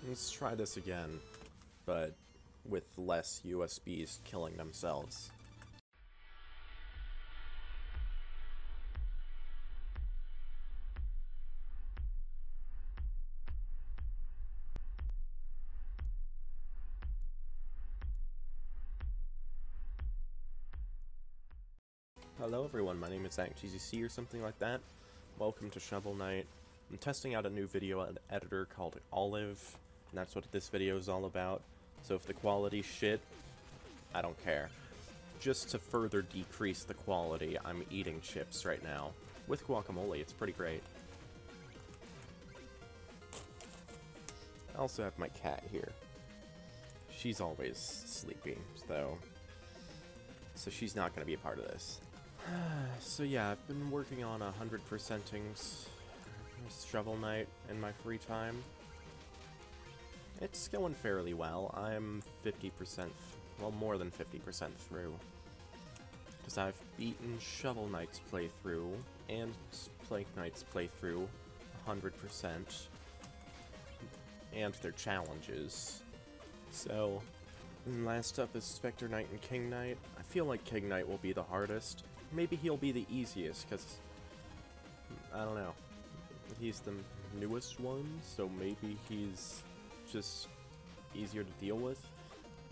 Let's try this again, but with less USBs killing themselves. Hello everyone, my name is ZachGZC or something like that. Welcome to Shovel Knight. I'm testing out a new video editor called Olive, and that's what this video is all about. So if the quality's shit, I don't care. Just to further decrease the quality, I'm eating chips right now. With guacamole, it's pretty great. I also have my cat here. She's always sleeping, though, so she's not going to be a part of this. So yeah, I've been working on 100%ing Shovel Knight in my free time. It's going fairly well. I'm 50%, well, more than 50% through. Because I've beaten Shovel Knight's playthrough and Plague Knight's playthrough 100%. And their challenges. So, last up is Spectre Knight and King Knight. I feel like King Knight will be the hardest. Maybe he'll be the easiest, because, I don't know. He's the newest one, so maybe he's just easier to deal with.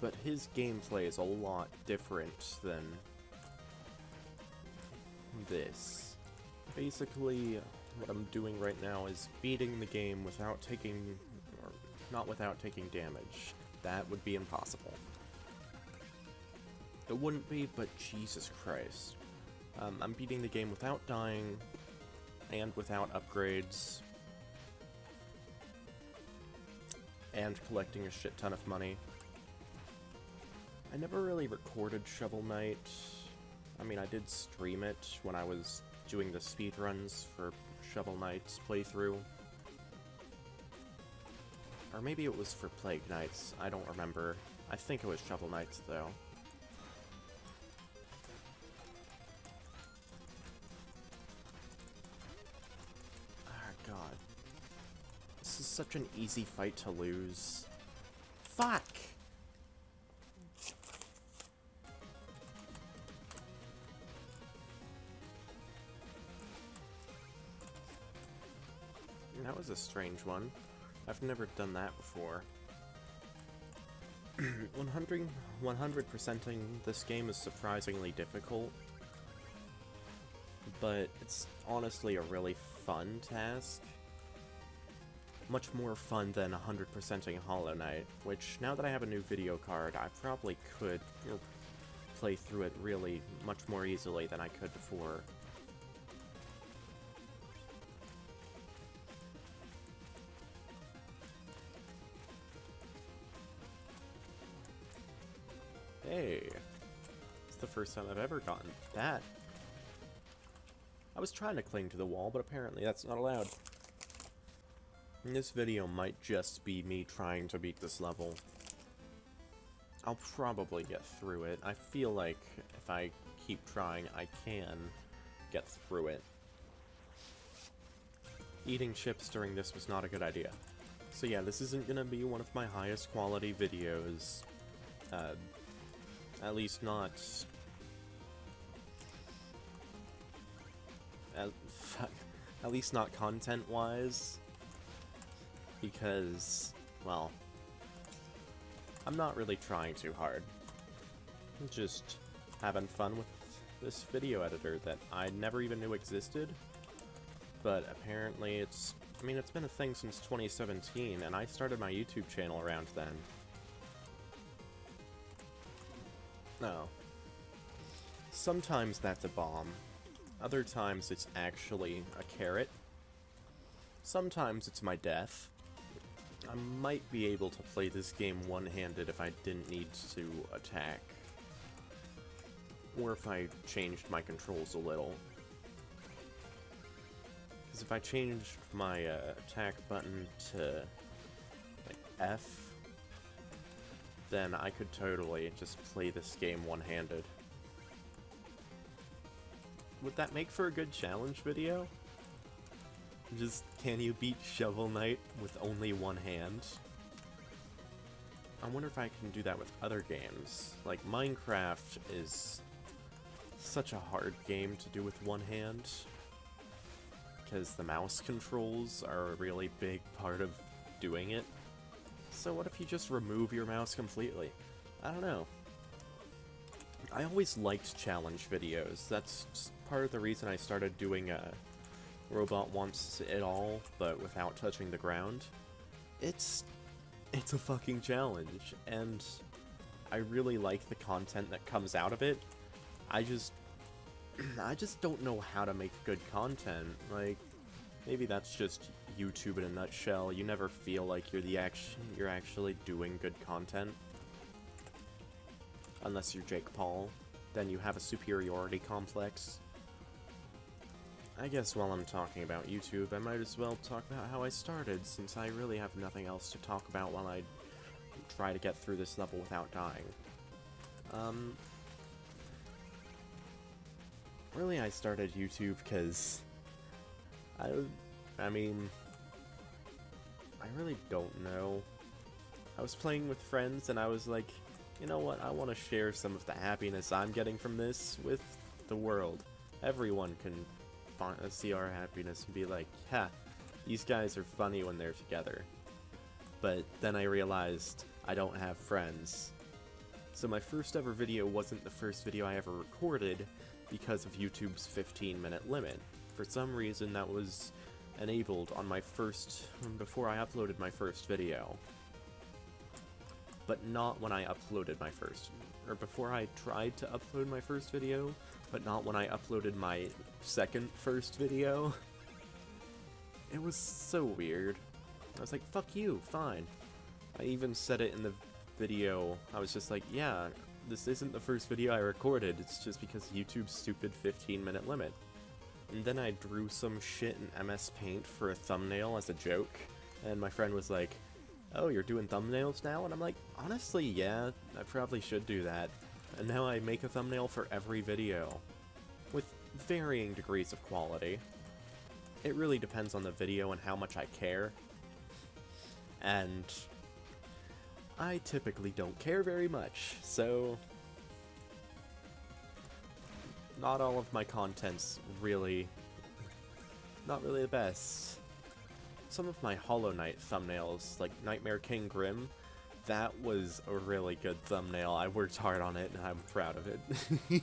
But his gameplay is a lot different than this. Basically, what I'm doing right now is beating the game without taking, or not without taking damage. That would be impossible. It wouldn't be, but Jesus Christ. I'm beating the game without dying, and without upgrades, and collecting a shit ton of money. I never really recorded Shovel Knight. I mean, I did stream it when I was doing the speedruns for Shovel Knight's playthrough. Or maybe it was for Plague Knights, I don't remember. I think it was Shovel Knight's, though. Ah, God. This is such an easy fight to lose. Fuck! That was a strange one. I've never done that before. 100%ing this game is surprisingly difficult, but it's honestly a really fun task. Much more fun than 100%ing Hollow Knight, which, now that I have a new video card, I probably could play through it really much more easily than I could before. Hey, it's the first time I've ever gotten that. I was trying to cling to the wall, but apparently that's not allowed. And this video might just be me trying to beat this level. I'll probably get through it. I feel like if I keep trying, I can get through it. Eating chips during this was not a good idea. So yeah, this isn't gonna be one of my highest quality videos. At least not... At least not content-wise. Because, well... I'm not really trying too hard. I'm just having fun with this video editor that I never even knew existed. But apparently it's... I mean, it's been a thing since 2017, and I started my YouTube channel around then. No. Sometimes that's a bomb. Other times it's actually a carrot. Sometimes it's my death. I might be able to play this game one-handed if I didn't need to attack. Or if I changed my controls a little. Because if I changed my attack button to like F, then I could totally just play this game one-handed. Would that make for a good challenge video? Just, can you beat Shovel Knight with only one hand? I wonder if I can do that with other games. Like, Minecraft is such a hard game to do with one hand, because the mouse controls are a really big part of doing it. So what if you just remove your mouse completely? I don't know. I always liked challenge videos. That's part of the reason I started doing Robot Wants It All, but without touching the ground. It's a fucking challenge, and I really like the content that comes out of it. I just don't know how to make good content. Like, maybe that's just YouTube in a nutshell. You never feel like you're actually doing good content. Unless you're Jake Paul, then you have a superiority complex. I guess while I'm talking about YouTube, I might as well talk about how I started, since I really have nothing else to talk about while I try to get through this level without dying. Really, I started YouTube because I mean, I really don't know. I was playing with friends and I was like, you know what, I want to share some of the happiness I'm getting from this with the world. Everyone can see our happiness and be like, yeah, these guys are funny when they're together. But then I realized I don't have friends. So my first ever video wasn't the first video I ever recorded because of YouTube's 15-minute limit. For some reason that was enabled on my before I uploaded my first video. But not when I uploaded my first, or before I tried to upload my first video, but not when I uploaded my first video. It was so weird. I was like, fuck you, fine. I even said it in the video. I was just like, yeah, this isn't the first video I recorded, it's just because YouTube's stupid 15-minute limit. And then I drew some shit in MS Paint for a thumbnail as a joke, and my friend was like, oh, you're doing thumbnails now? And I'm like, honestly, yeah, I probably should do that. And now I make a thumbnail for every video, with varying degrees of quality. It really depends on the video and how much I care. And I typically don't care very much, so not all of my content's not really the best. Some of my Hollow Knight thumbnails, like Nightmare King Grim, that was a really good thumbnail. I worked hard on it, and I'm proud of it.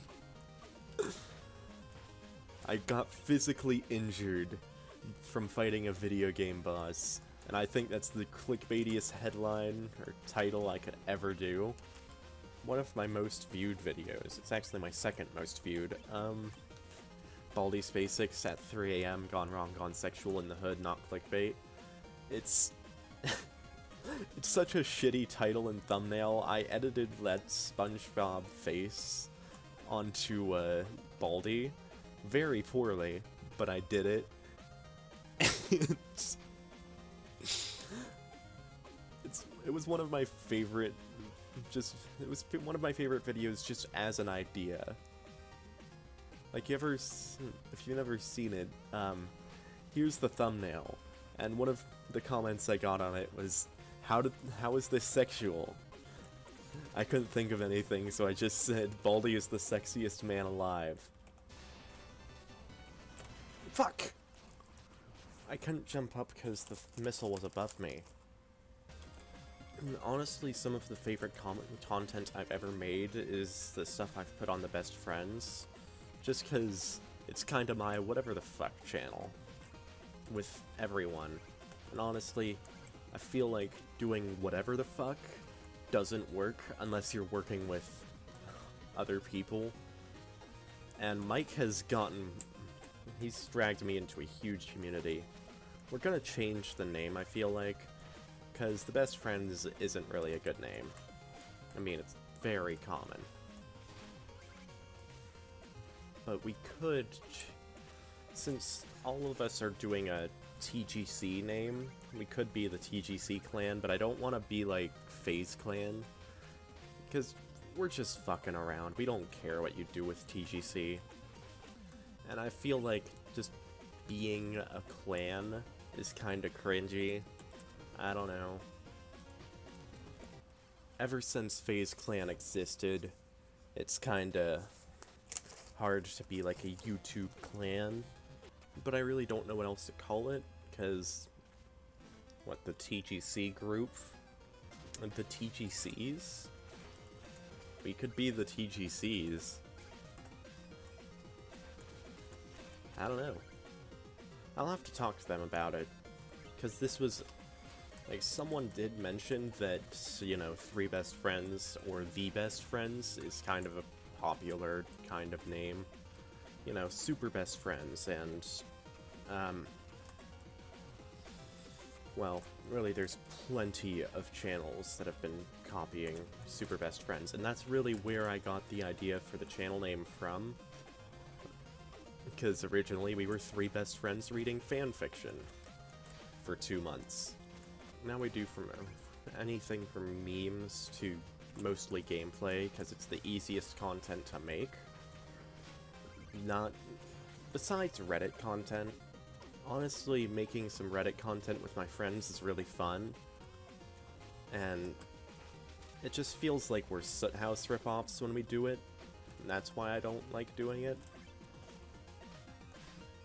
I got physically injured from fighting a video game boss, and I think that's the clickbaitiest headline or title I could ever do. One of my most viewed videos, it's actually my second most viewed, Baldi Spacix at 3 AM, gone wrong, gone sexual in the hood, not clickbait. It's it's such a shitty title and thumbnail. I edited that SpongeBob face onto Baldi very poorly, but I did it. It was one of my favorite, it was one of my favorite videos just as an idea. Like, if you've never seen it, here's the thumbnail, and one of the comments I got on it was, how is this sexual? I couldn't think of anything, so I just said, Baldi is the sexiest man alive. Fuck! I couldn't jump up because the missile was above me. Honestly, some of the favorite content I've ever made is the stuff I've put on the Best Friends. Just because it's kind of my whatever the fuck channel with everyone. And honestly, I feel like doing whatever the fuck doesn't work unless you're working with other people. And Mike has he's dragged me into a huge community. We're gonna change the name, I feel like, because the Best Friends isn't really a good name. I mean, it's very common. But we could, since all of us are doing a TGC name, we could be the TGC clan, but I don't want to be like FaZe Clan, because we're just fucking around. We don't care what you do with TGC. And I feel like just being a clan is kind of cringy. I don't know. ever since FaZe Clan existed, it's kinda hard to be like a YouTube clan, but I really don't know what else to call it, because, what, the TGC group? The TGCs? We could be the TGCs. I don't know. I'll have to talk to them about it, because this was, like, someone did mention that, you know, 3 best friends, or the best friends, is kind of a popular kind of name. You know, super best friends, and, well, really there's plenty of channels that have been copying super best friends, and that's really where I got the idea for the channel name from. Because originally we were 3 best friends reading fanfiction for 2 months. Now we do from anything from memes to mostly gameplay, because it's the easiest content to make. Besides Reddit content, honestly, making some Reddit content with my friends is really fun. And it just feels like we're Soot House ripoffs when we do it, and that's why I don't like doing it.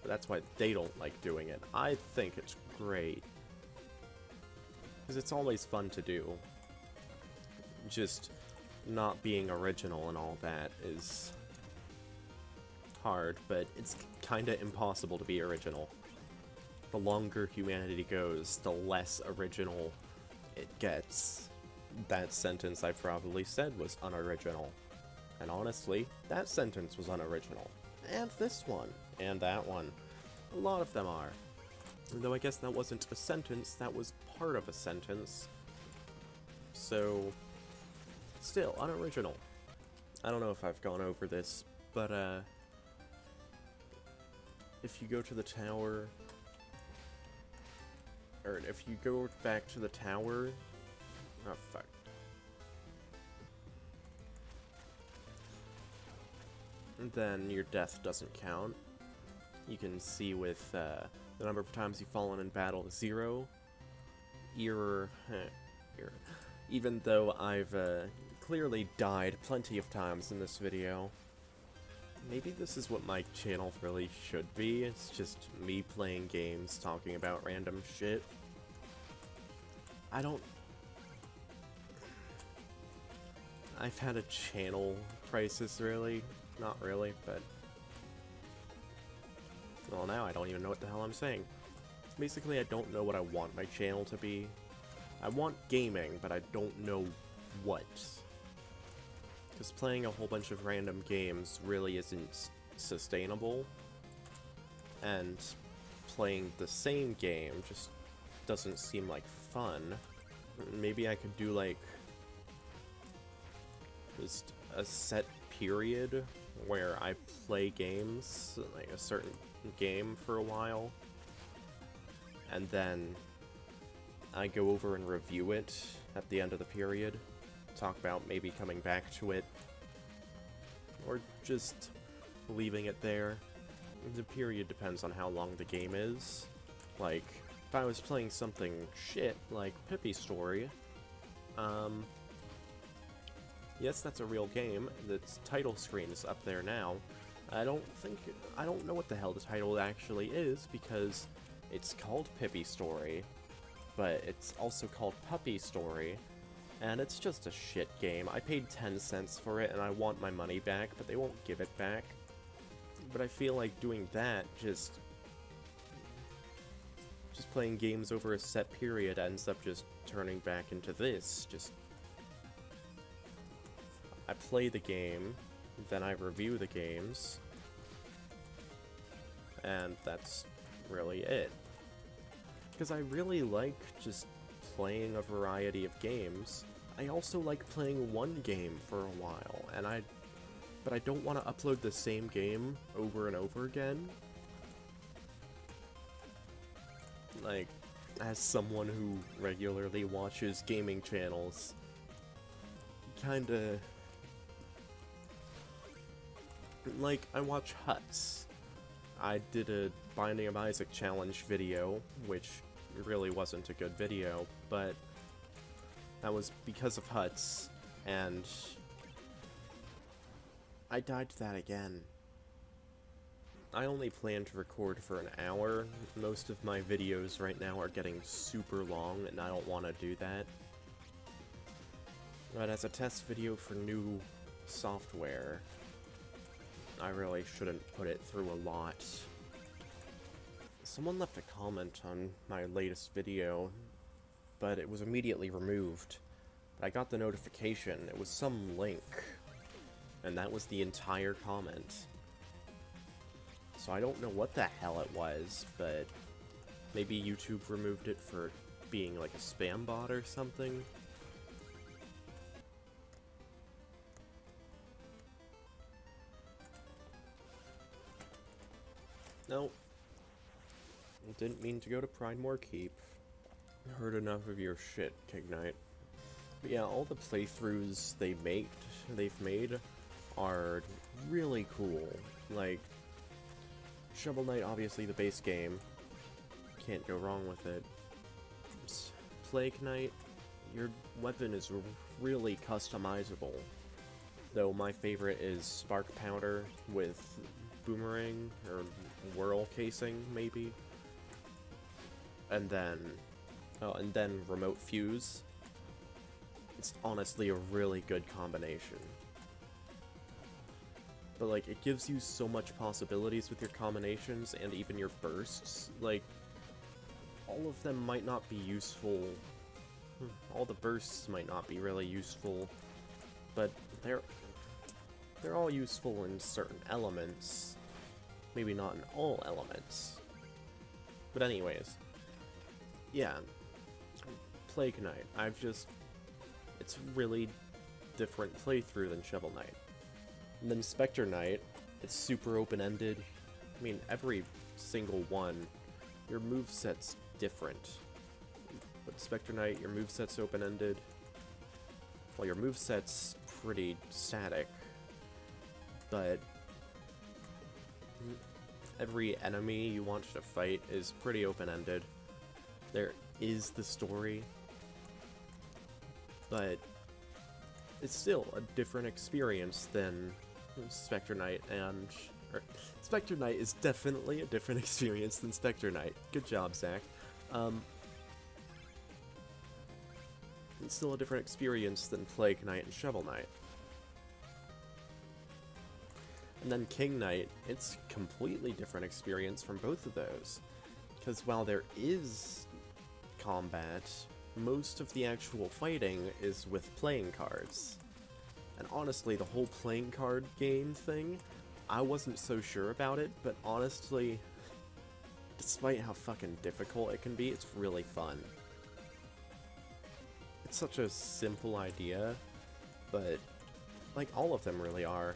But that's why they don't like doing it. I think it's great, because it's always fun to do. Just not being original and all that is hard, but it's kinda impossible to be original. The longer humanity goes, the less original it gets. That sentence I probably said was unoriginal. And honestly, that sentence was unoriginal. And this one. And that one. A lot of them are. Though I guess that wasn't a sentence, that was part of a sentence. So, still, unoriginal. I don't know if I've gone over this, but, if you go to the tower, or if you go back to the tower, oh fuck. Then your death doesn't count. You can see with the number of times you've fallen in battle is 0. Even though I've clearly died plenty of times in this video. Maybe this is what my channel really should be. It's just me playing games, talking about random shit. I've had a channel crisis, really. Not really, but... well, now I don't even know what the hell I'm saying. Basically, I don't know what I want my channel to be. I want gaming, but I don't know what. Because playing a whole bunch of random games really isn't sustainable. And playing the same game just doesn't seem like fun. Maybe I could do, like, just a set period where I play games, like a certain game for a while, and then I go over and review it at the end of the period, talk about maybe coming back to it, or just leaving it there. The period depends on how long the game is. Like, if I was playing something shit like Pippi Story, yes, that's a real game. The title screen is up there now. I don't know what the hell the title actually is, because it's called Pippi Story, but it's also called Puppy Story, and it's just a shit game. I paid 10 cents for it, and I want my money back, but they won't give it back. But I feel like doing that, just playing games over a set period ends up just turning back into this. Just, I play the game, then I review the games, and that's really it. Because I really like just playing a variety of games. I also like playing one game for a while, but I don't want to upload the same game over and over again. Like, as someone who regularly watches gaming channels, kinda... like, I watch Huts. I did a Binding of Isaac challenge video, which really wasn't a good video, but That was because of huts, and I died to that again. I only plan to record for an hour. Most of my videos right now are getting super long, and I don't want to do that. But as a test video for new software, I really shouldn't put it through a lot. Someone left a comment on my latest video, but it was immediately removed. But I got the notification. It was some link, and that was the entire comment. So I don't know what the hell it was, but maybe YouTube removed it for being like a spam bot or something. Nope. Didn't mean to go to Pridemore Keep. Heard enough of your shit, Kignite. But yeah, all the playthroughs they've made are really cool. Like, Shovel Knight, obviously the base game. Can't go wrong with it. Plague Knight, your weapon is really customizable. Though my favorite is Spark Powder with Boomerang, or Whirl Casing, maybe. And then Remote Fuse. It's honestly a really good combination. But, like, it gives you so much possibilities with your combinations and even your bursts. Like, all of them might not be useful. All the bursts might not be really useful, but they're all useful in certain elements. Maybe not in all elements. But anyways, yeah, Plague Knight, it's a really different playthrough than Shovel Knight. And then Spectre Knight, it's super open-ended. I mean, every single one, your moveset's different. But Spectre Knight, your moveset's open-ended. Well, your moveset's pretty static. But every enemy you want to fight is pretty open-ended. There is the story, but it's still a different experience than Spectre Knight, Spectre Knight is definitely a different experience than Spectre Knight. Good job, Zach. It's still a different experience than Plague Knight and Shovel Knight. And then King Knight, it's a completely different experience from both of those. Because while there is combat, most of the actual fighting is with playing cards. And honestly, the whole playing card game thing, I wasn't so sure about it, but honestly, despite how fucking difficult it can be, it's really fun. It's such a simple idea, but, like, all of them really are.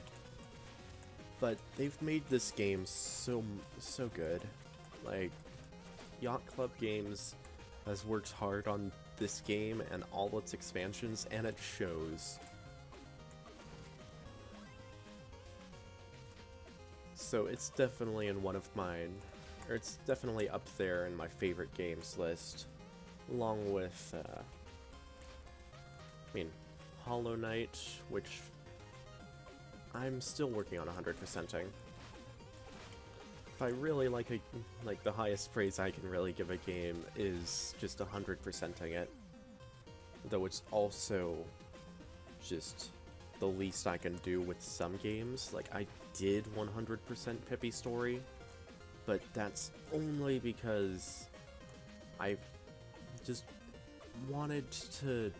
But they've made this game so good. Like, Yacht Club Games has worked hard on this game and all its expansions, and it shows. So it's definitely in one of mine, or it's definitely up there in my favorite games list, along with, Hollow Knight, which I'm still working on 100%ing. If I really like the highest praise I can really give a game is just 100%ing it, though it's also just the least I can do with some games. Like, I did 100% Pippi Story, but that's only because I just wanted to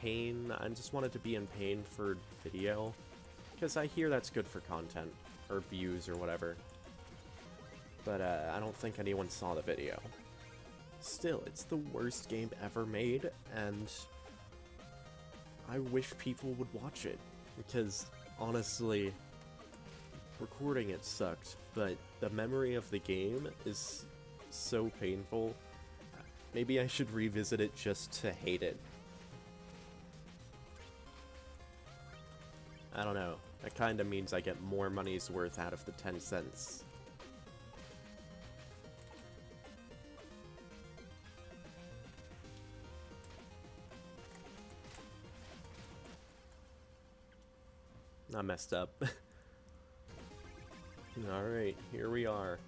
I just wanted to be in pain for video, because I hear that's good for content, or views, or whatever. But, I don't think anyone saw the video. Still, it's the worst game ever made, and I wish people would watch it, because, honestly, recording it sucked, but the memory of the game is so painful. Maybe I should revisit it just to hate it. I don't know. That kinda means I get more money's worth out of the 10 cents. I messed up. Alright, here we are.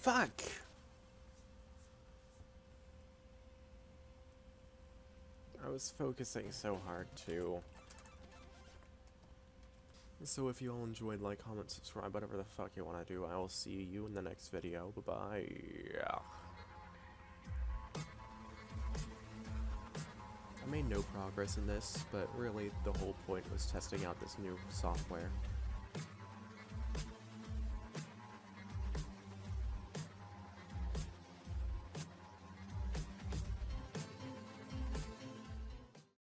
Fuck! I was focusing so hard too. So if you all enjoyed, like, comment, subscribe, whatever the fuck you want to do. I will see you in the next video. Bye-bye. I made no progress in this, but really the whole point was testing out this new software.